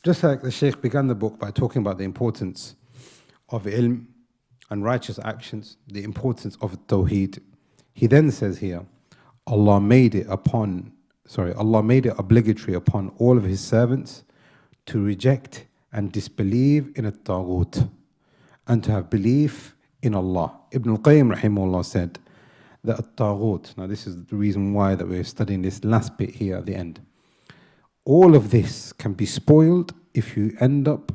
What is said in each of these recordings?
Just like the Shaykh began the book by talking about the importance of ilm and righteous actions, the importance of Tawheed, he then says here, Allah made it obligatory upon all of His servants to reject and disbelieve in al-Taghut and to have belief in Allah. Ibn al-Qayyim rahimahullah said that al-Taghut, now this is the reason why that we're studying this last bit here at the end. All of this can be spoiled if you end up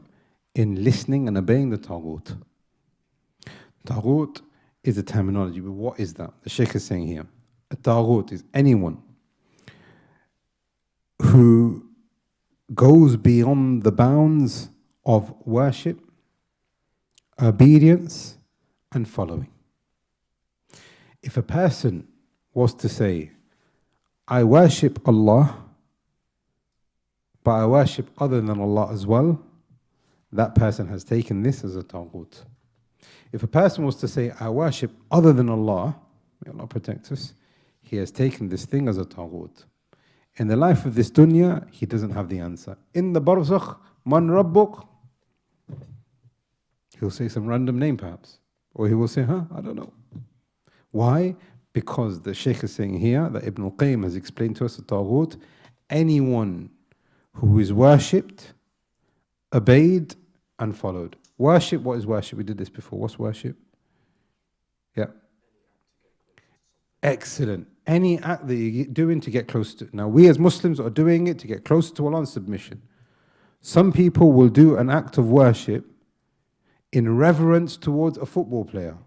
in listening and obeying the Taghut. Taghut is a terminology, but what is that? The Shaykh is saying here, a Taghut is anyone who goes beyond the bounds of worship, obedience, and following. If a person was to say, I worship Allah, but I worship other than Allah as well, that person has taken this as a Taghut. If a person was to say, I worship other than Allah, may Allah protect us, he has taken this thing as a Taghut. In the life of this dunya, he doesn't have the answer. In the barzakh, man rabbuk, he'll say some random name perhaps. Or he will say, I don't know. Why? Because the Shaykh is saying here, that Ibn al-Qayyim has explained to us, the Taghut, anyone who is worshipped, obeyed, and followed. Worship, what is worship? We did this before. What's worship? Yeah. Excellent. Any act that you're doing to get close to. Now, we as Muslims are doing it to get closer to Allah in submission. Some people will do an act of worship in reverence towards a football player,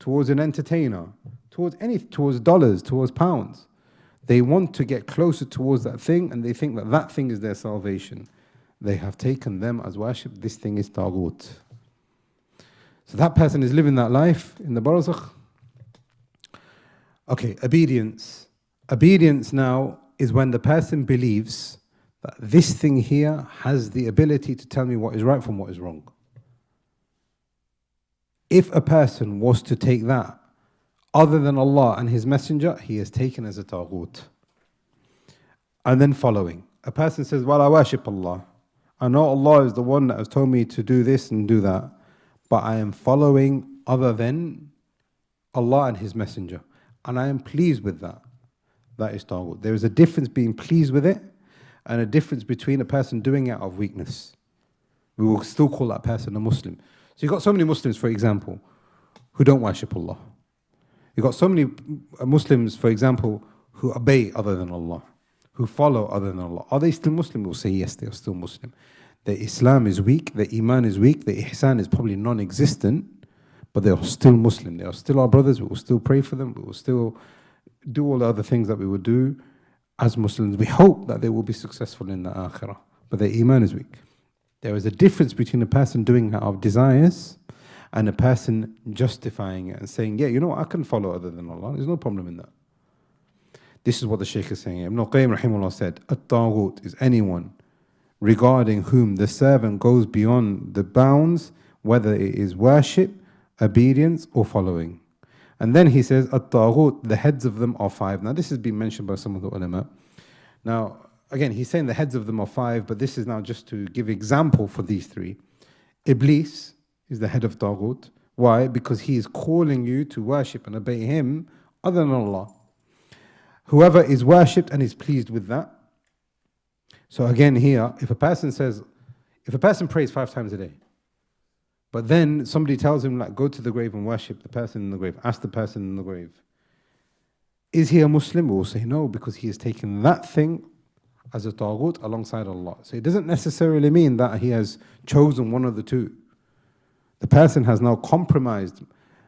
towards an entertainer, towards dollars, towards pounds. They want to get closer towards that thing, and they think that that thing is their salvation. They have taken them as worship. This thing is Taghut. So that person is living that life in the barzakh. Okay, obedience. Obedience now is when the person believes that this thing here has the ability to tell me what is right from what is wrong. If a person was to take that other than Allah and His Messenger, he is taken as a Taghut. And then following. A person says, well, I worship Allah. I know Allah is the one that has told me to do this and do that, but I am following other than Allah and His Messenger. And I am pleased with that. That is Taghut. There is a difference being pleased with it and a difference between a person doing it out of weakness. We will still call that person a Muslim. So you've got so many Muslims, for example, who don't worship Allah. You've got so many Muslims, for example, who obey other than Allah, who follow other than Allah. Are they still Muslim? We'll say yes, they are still Muslim. Their Islam is weak, their Iman is weak, their Ihsan is probably non-existent, but they are still Muslim. They are still our brothers. We will still pray for them. We will still do all the other things that we would do as Muslims. We hope that they will be successful in the Akhirah, but their Iman is weak. There is a difference between a person doing it out of desires and a person justifying it and saying, yeah, you know what, I can follow other than Allah. There's no problem in that. This is what the Shaykh is saying. Ibn al-Qayyim rahimahullah said, At-Taghut is anyone regarding whom the servant goes beyond the bounds, whether it is worship, obedience, or following. And then he says, At-Taghut, the heads of them are 5. Now this has been mentioned by some of the ulama. Now, again, he's saying the heads of them are 5, but this is now just to give example for these 3. Iblis is the head of Taghut. Why? Because he is calling you to worship and obey him other than Allah. Whoever is worshipped and is pleased with that. So again here, if a person prays 5 times a day, but then somebody tells him, like, go to the grave and worship the person in the grave, ask the person in the grave, is he a Muslim? We'll say no, because he has taken that thing as a Taghut alongside Allah. So it doesn't necessarily mean that he has chosen one of the two. The person has now compromised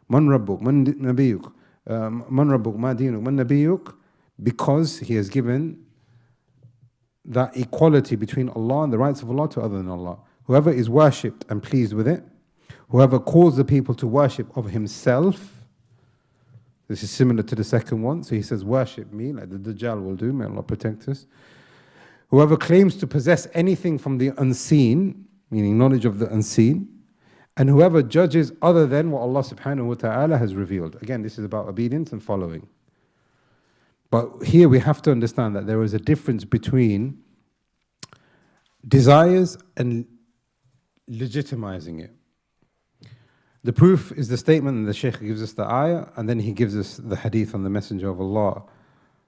Man Rabbuk, Man Nabiyuk, Man Rabbuk, Ma Dinuk, Man Nabiyuk, because he has given that equality between Allah and the rights of Allah to other than Allah. Whoever is worshipped and pleased with it, whoever calls the people to worship of himself, this is similar to the second one. So he says, worship me, like the Dajjal will do, may Allah protect us. Whoever claims to possess anything from the unseen, meaning knowledge of the unseen, and whoever judges other than what Allah subhanahu wa ta'ala has revealed. Again, this is about obedience and following. But here we have to understand that there is a difference between desires and legitimizing it. The proof is the statement, and the Shaykh gives us the ayah, and then he gives us the hadith on the Messenger of Allah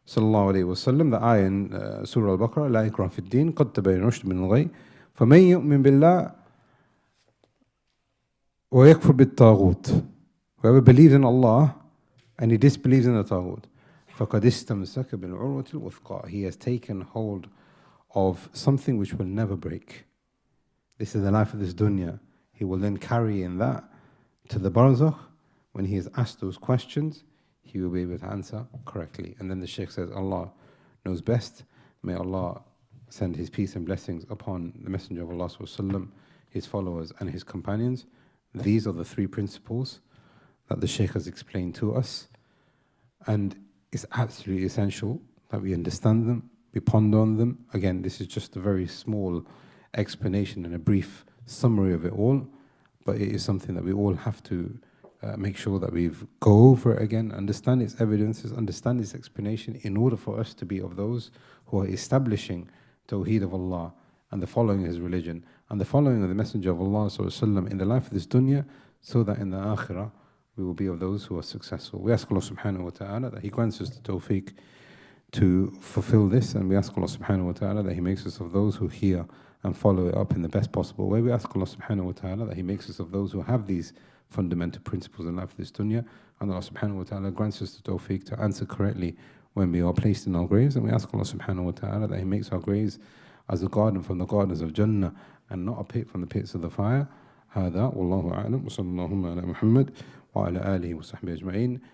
sallallahu alayhi wa sallam, the ayah in Surah Al-Baqarah, لا إكراه في الدين قد تبين الرشد من الغي فمن يؤمن بالله ويكفر بالطاغوت. Whoever believes in Allah and he disbelieves in the Taghut, فقد استمسك بالعروة الوثقى. He has taken hold of something which will never break. This is the life of this dunya. He will then carry in that to the barzakh. When he is asked those questions, he will be able to answer correctly. And then the Shaykh says, Allah knows best. May Allah send His peace and blessings upon the Messenger of Allah sallallahu, his followers and his companions. These are the three principles that the Shaykh has explained to us. And it's absolutely essential that we understand them, we ponder on them. Again, this is just a very small explanation and a brief summary of it all, but it is something that we all have to make sure that we go over it again, understand its evidences, understand its explanation, in order for us to be of those who are establishing Tawheed of Allah and the following His religion and the following of the Messenger of Allah sallallahu in the life of this dunya, so that in the akhirah we will be of those who are successful. We ask Allah subhanahu wa ta'ala that He grants us the tawfiq to fulfill this, and we ask Allah subhanahu wa ta'ala that He makes us of those who hear and follow it up in the best possible way. We ask Allah subhanahu wa ta'ala that He makes us of those who have these fundamental principles in life of this dunya, and Allah subhanahu wa ta'ala grants us the tawfiq to answer correctly when we are placed in our graves. And we ask Allah subhanahu wa ta'ala that He makes our graves as a garden from the gardens of Jannah and not a pit from the pits of the fire. هذا والله أعلم وصلى اللهم على محمد وعلى آله وصحبه أجمعين.